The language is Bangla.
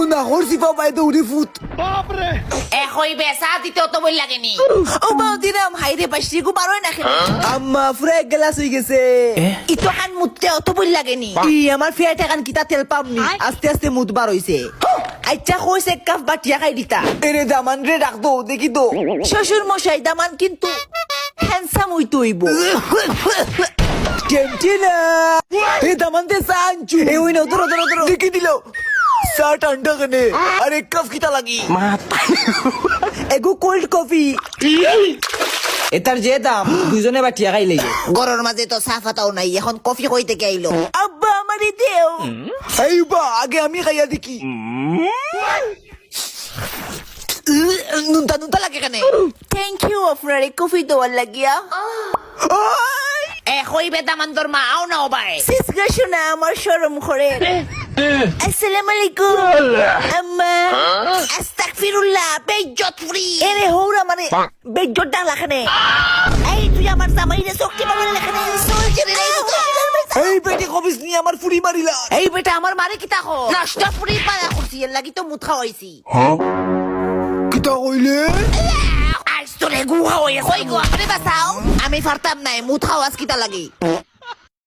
না হরসি পাবাই তো উনি ফুট হই বেসা দিতে তো বই লাগেনি ও বৌদিরাম হাইরে পাইছি গো বারোই না খেলে আম্মা পুরা এক গ্লাস হয়ে গেছে ইতো খান মুততে অত বই লাগেনি ই আমার ফিয়াট এখন কিতা তেল পামনি আস্তে আস্তে মুত বার হইছে আচ্ছা কইছে এক কাপ বাটিয়া খাই দিতা এরে দামান রে ডাক দো দেখি তো শ্বশুর মশাই দামান কিন্তু হ্যান্ডসাম হইতে হইব কেমটিনা এ দামান দে সাঞ্চু এ ওই না ধরো ধরো ধরো দেখি দিল চা ঠান্ডা কেনে আর এক কাপ কিতা লাগি এগো কোল্ড কফি এটার যে দাম দুজনে বাটিয়া খাইলে গরর মাঝে তো সাফাতাও নাই এখন কফি কই থেকে আইলো আব্বা আমারে দেও এই বা আগে আমি খাইয়া দেখি নুনতা নুনতা লাগে কেনে থ্যাংক ইউ আপনার কফি দেওয়ার লাগিয়া হই বেদামান তোর মা আও না ওবাই সিসগা শোনা আমার শরম করে আসসালামু আলাইকুম আম্মা আস্তাগফিরুল্লাহ বেজ্জত ফ্রি এরে হৌরা মানে বেজ্জত ডালা খানে এই তুই আমার জামাইরে চকটি মারলে লাখানে সোল জেরে নাই এই বেটি কবিস নি আমার ফুরি মারিলা এই বেটা আমার মারে কি তাকো নষ্ট পুরি পায়া করছি এর লাগি তো মুত খাওয়াইছি কিতা কইলে আজ তোরে গুহা হয়ে কই গো আপনি বাসাও আমি পারতাম নাই মুত খাওয়াস কিতা লাগি